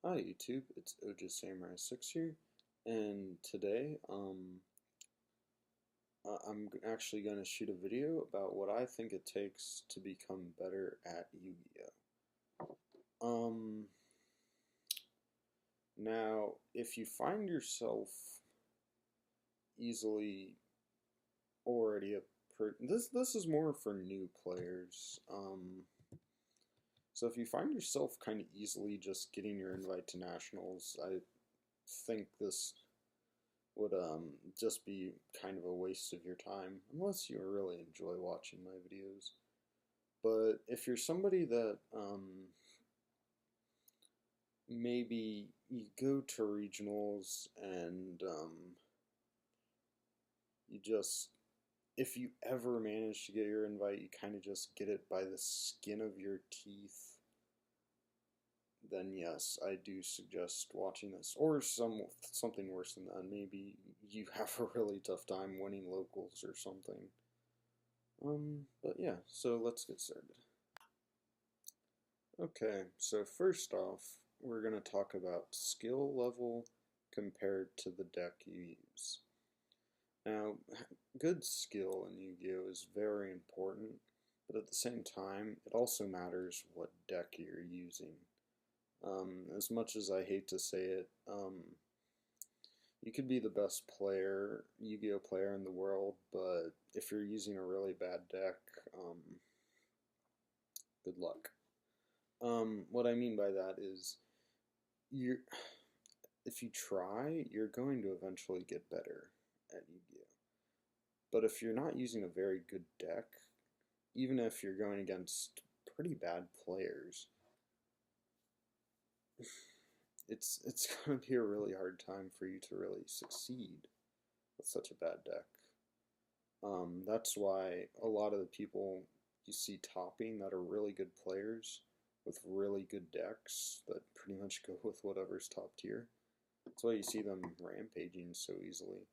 Hi YouTube, it's OJ Samurai 6 here, and today I'm actually going to shoot a video about what I think it takes to become better at Yu-Gi-Oh! Now, if you find yourself easily already this is more for new players. So if you find yourself kind of easily just getting your invite to nationals, I think this would just be kind of a waste of your time unless you really enjoy watching my videos. But if you're somebody that maybe you go to regionals and you just, if you ever manage to get your invite, you kind of just get it by the skin of your teeth, then yes, I do suggest watching this. Or something worse than that. Maybe you have a really tough time winning locals or something. But yeah, so let's get started. Okay, so first off, we're going to talk about skill level compared to the deck you use. Now, good skill in Yu-Gi-Oh! Is very important, but at the same time, it also matters what deck you're using. As much as I hate to say it, you could be the best player, Yu-Gi-Oh player in the world, but if you're using a really bad deck, good luck. What I mean by that is, if you try, you're going to eventually get better at Yu-Gi-Oh. But if you're not using a very good deck, even if you're going against pretty bad players, it's going to be a really hard time for you to really succeed with such a bad deck. That's why a lot of the people you see topping that are really good players with really good decks that pretty much go with whatever's top tier. That's why you see them rampaging so easily.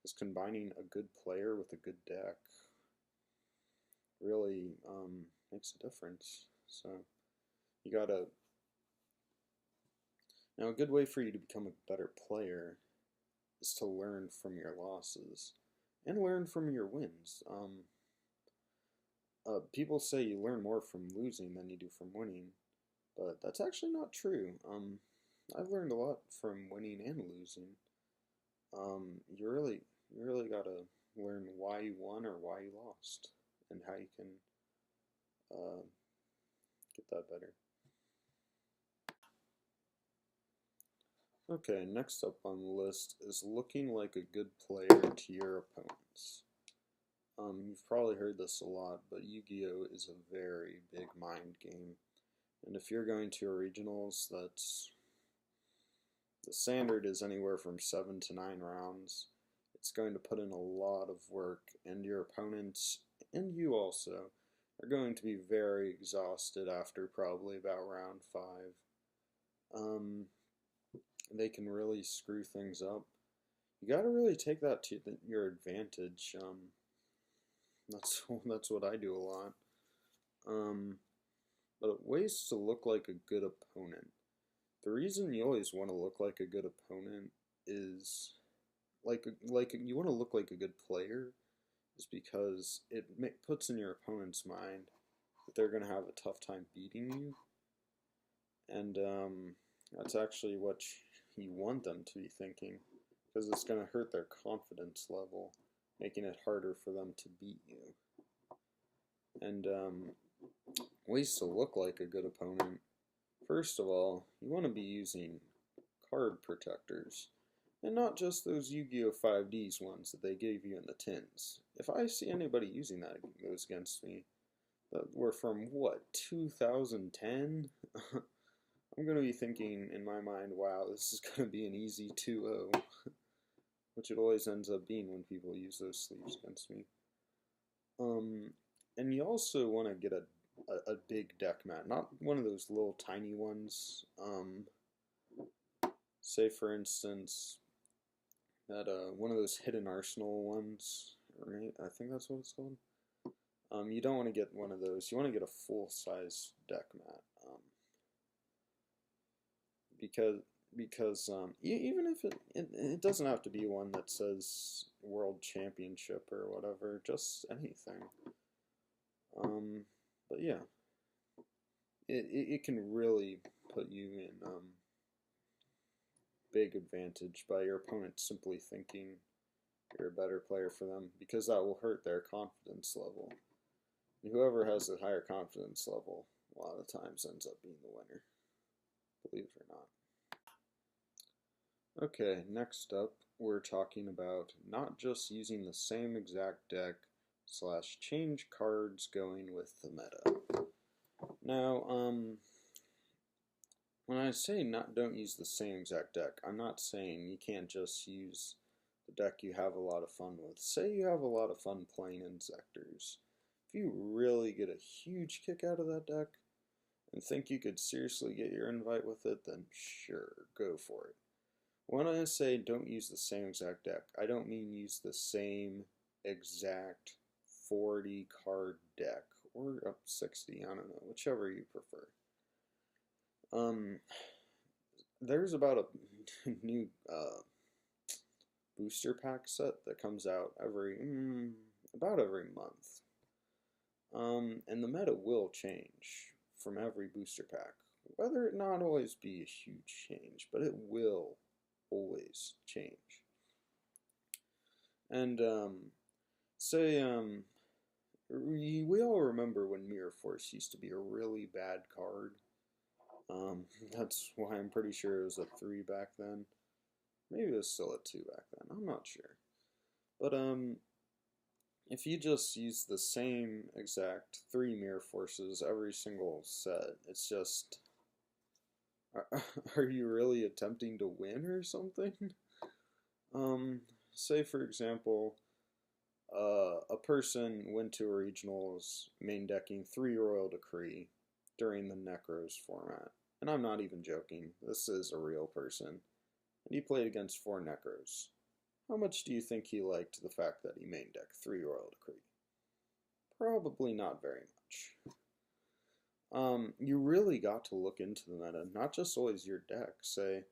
Because combining a good player with a good deck really makes a difference. So you gotta. Now, a good way for you to become a better player is to learn from your losses and learn from your wins. People say you learn more from losing than you do from winning, but that's actually not true. I've learned a lot from winning and losing. You really gotta learn why you won or why you lost, and how you can get that better. Okay, next up on the list is looking like a good player to your opponents. You've probably heard this a lot, but Yu-Gi-Oh! Is a very big mind game. And if you're going to a regionals, the standard is anywhere from 7 to 9 rounds. It's going to put in a lot of work, and your opponents, and you also, are going to be very exhausted after probably about round 5. They can really screw things up. You gotta really take that to your advantage. That's what I do a lot. But ways to look like a good opponent. The reason you always want to look like a good opponent is like you want to look like a good player is because it puts in your opponent's mind that they're going to have a tough time beating you, and that's actually what you want them to be thinking, because it's going to hurt their confidence level, making it harder for them to beat you. And ways to look like a good opponent. First of all, you want to be using card protectors, and not just those Yu-Gi-Oh! 5Ds ones that they gave you in the tins. If I see anybody using those against me, that were from, what, 2010? I'm going to be thinking in my mind, wow, this is going to be an easy 2-0, which it always ends up being when people use those sleeves against me. And you also want to get a big deck mat, not one of those little tiny ones. Say for instance that one of those hidden arsenal ones, right? I think that's what it's called. You don't want to get one of those. You want to get a full size deck mat. because even if it doesn't have to be one that says World Championship or whatever, just anything. But yeah, it can really put you in big advantage by your opponent simply thinking you're a better player for them, because that will hurt their confidence level. And whoever has the higher confidence level a lot of times ends up being the winner, believe it or not. Okay, next up we're talking about not just using the same exact deck / change cards going with the meta. Now, when I say don't use the same exact deck, I'm not saying you can't just use the deck you have a lot of fun with. Say you have a lot of fun playing Inzektors. If you really get a huge kick out of that deck and think you could seriously get your invite with it, then sure, go for it. When I say don't use the same exact deck, I don't mean use the same exact 40 card deck, or up 60, I don't know, whichever you prefer. There's about a new booster pack set that comes out about every month. And the meta will change from every booster pack. Whether it not always be a huge change, but it will always change. And say we all remember when Mirror Force used to be a really bad card. That's why I'm pretty sure it was a 3 back then. Maybe it was still a 2 back then. I'm not sure. But if you just use the same exact 3 Mirror Forces every single set, it's just, are you really attempting to win or something? Say for example, a person went to a regionals main decking 3 Royal Decree during the Necros format. And I'm not even joking, this is a real person. And he played against 4 Necros. How much do you think he liked the fact that he main decked 3 Royal Decree? Probably not very much. You really got to look into the meta, not just always your deck. Say,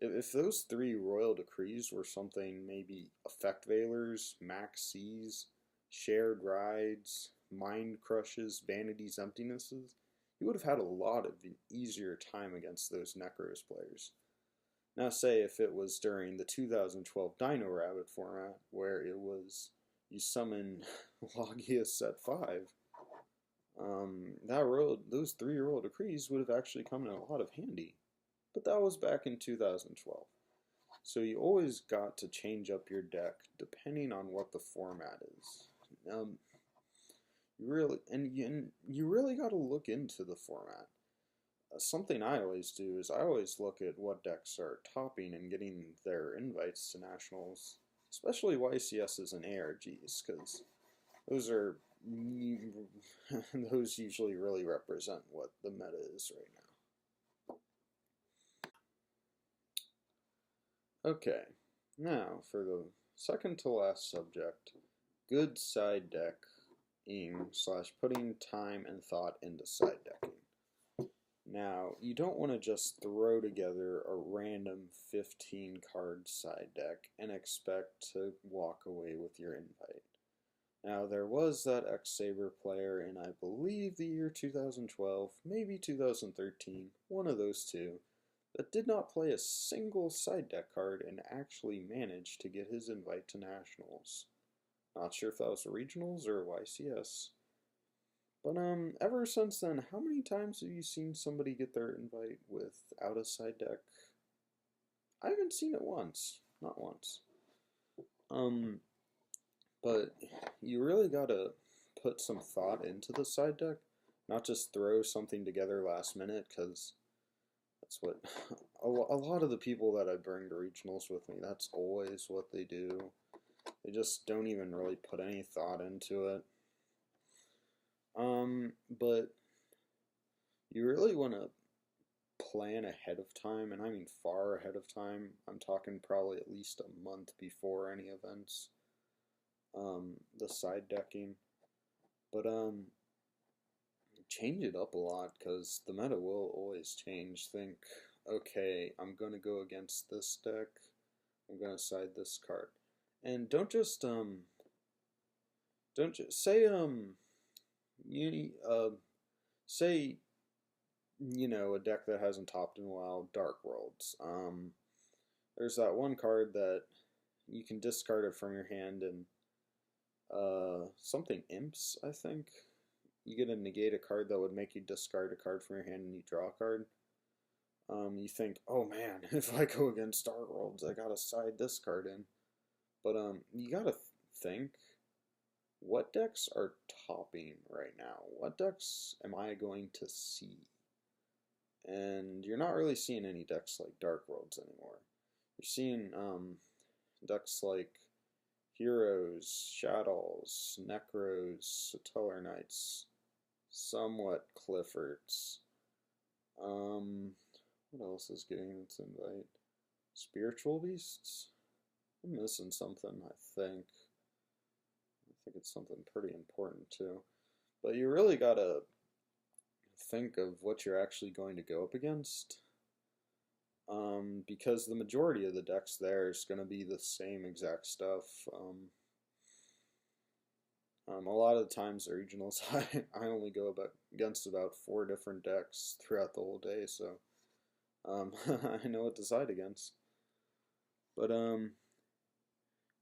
if those 3 Royal Decrees were something, maybe Effect Veilers, Max C's, Shared Rides, Mind Crushes, Vanity's Emptinesses, you would have had a lot of an easier time against those Necros players. Now say if it was during the 2012 Dino Rabbit format, where it was you summon Logia set 5, those 3 Royal Decrees would have actually come in a lot of handy. But that was back in 2012. So you always got to change up your deck depending on what the format is. You really got to look into the format. Something I always do is I always look at what decks are topping and getting their invites to nationals, especially YCSs and ARGs, because those are those usually really represent what the meta is right now. Okay, now for the second to last subject, good side decking / putting time and thought into side decking. Now, you don't want to just throw together a random 15 card side deck and expect to walk away with your invite. Now, there was that X-Saber player in, I believe, the year 2012, maybe 2013, one of those two, that did not play a single side deck card and actually managed to get his invite to nationals. Not sure if that was regionals or YCS. But ever since then, how many times have you seen somebody get their invite without a side deck? I haven't seen it once. Not once. But you really gotta put some thought into the side deck, not just throw something together last minute, because that's what a lot of the people that I bring to regionals with me, that's always what they do. They just don't even really put any thought into it. But you really want to plan ahead of time, and I mean far ahead of time. I'm talking probably at least a month before any events. The side decking. But change it up a lot, because the meta will always change. Think okay, I'm gonna go against this deck. I'm gonna side this card. And don't just say you say a deck that hasn't topped in a while, Dark Worlds. There's that one card that you can discard it from your hand and something imps, I think. You get to negate a card that would make you discard a card from your hand and you draw a card. You think, oh man, if I go against Dark Worlds, I gotta side this card in. But you gotta think, what decks are topping right now? What decks am I going to see? And you're not really seeing any decks like Dark Worlds anymore. You're seeing decks like Heroes, Shadows, Necros, Satellar Knights, somewhat Cliffords. What else is getting its invite? Spiritual Beasts? I'm missing something, I think. I think it's something pretty important too. But you really gotta think of what you're actually going to go up against. Because the majority of the decks there is going to be the same exact stuff. A lot of the times the regionals, I only go against about 4 different decks throughout the whole day, so I know what to side against. But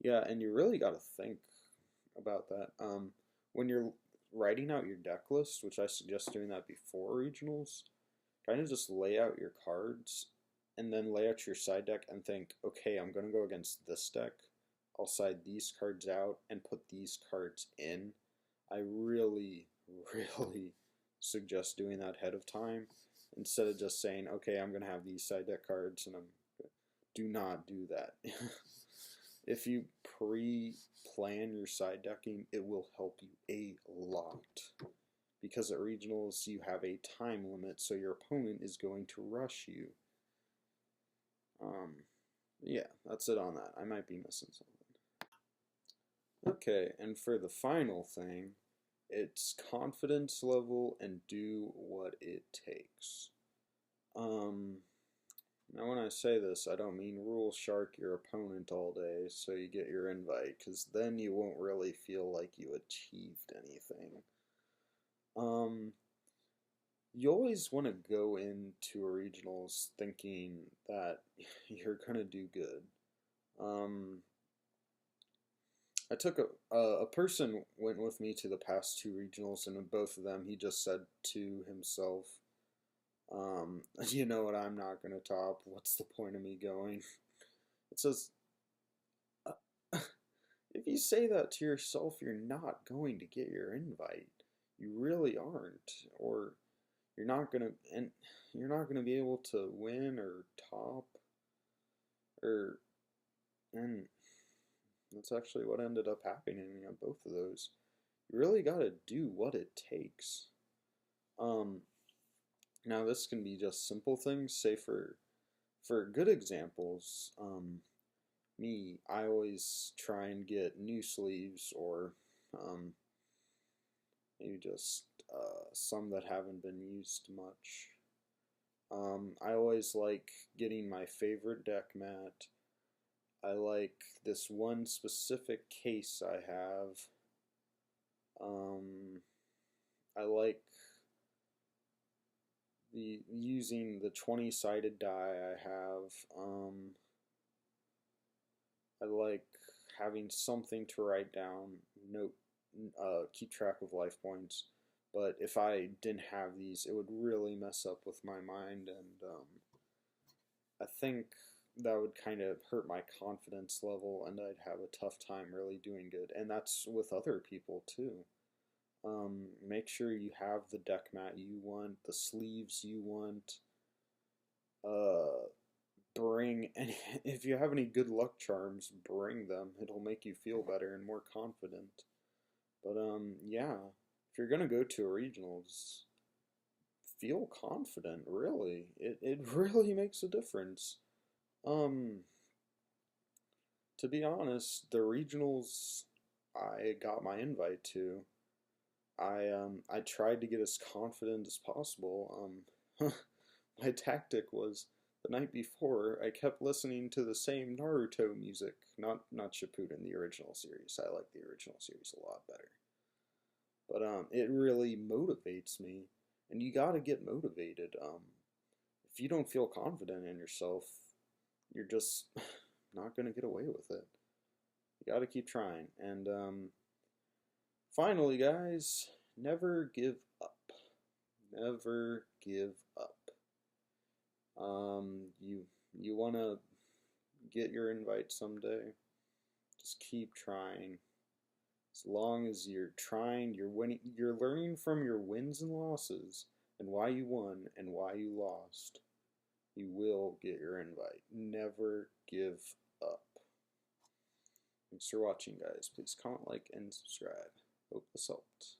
yeah, and you really got to think about that. When you're writing out your deck list, which I suggest doing that before regionals, kind of just lay out your cards and then lay out your side deck and think, okay, I'm going to go against this deck. I'll side these cards out and put these cards in. I really, really suggest doing that ahead of time instead of just saying, okay, I'm going to have these side deck cards and do not do that. If you pre-plan your side decking, it will help you a lot. Because at regionals, you have a time limit, so your opponent is going to rush you. Yeah, that's it on that. I might be missing something. Okay, and for the final thing, it's confidence level and do what it takes. Now when I say this, I don't mean rule shark your opponent all day so you get your invite, because then you won't really feel like you achieved anything. You always want to go into a regionals thinking that you're gonna do good. I took a person went with me to the past 2 regionals, and in both of them, he just said to himself, "You know what? I'm not gonna top. What's the point of me going?" It says, if you say that to yourself, you're not going to get your invite. You really aren't, or you're not gonna be able to win or top, and that's actually what ended up happening on both of those. You really gotta do what it takes. Now this can be just simple things. Say for good examples, I always try and get new sleeves or maybe just some that haven't been used much. I always like getting my favorite deck mat. I like this one specific case I have. I like using the 20-sided die I have. I like having something to write down, keep track of life points. But if I didn't have these, it would really mess up with my mind, and I think that would kind of hurt my confidence level, and I'd have a tough time really doing good. And that's with other people too. Make sure you have the deck mat you want, the sleeves you want. Bring any, if you have any good luck charms, bring them. It'll make you feel better and more confident. But yeah, if you're gonna go to a regionals, feel confident. Really, it really makes a difference. Um, to be honest, the regionals I got my invite to, I tried to get as confident as possible. My tactic was the night before, I kept listening to the same Naruto music. Not Shippuden, the original series. I like the original series a lot better. But it really motivates me, and you gotta get motivated. If you don't feel confident in yourself, you're just not gonna get away with it. You gotta keep trying. And finally, guys, never give up. Never give up. You wanna get your invite someday? Just keep trying. As long as you're trying, you're winning, you're learning from your wins and losses and why you won and why you lost. You will get your invite. Never give up. Thanks for watching, guys. Please comment, like, and subscribe. Hope this helped.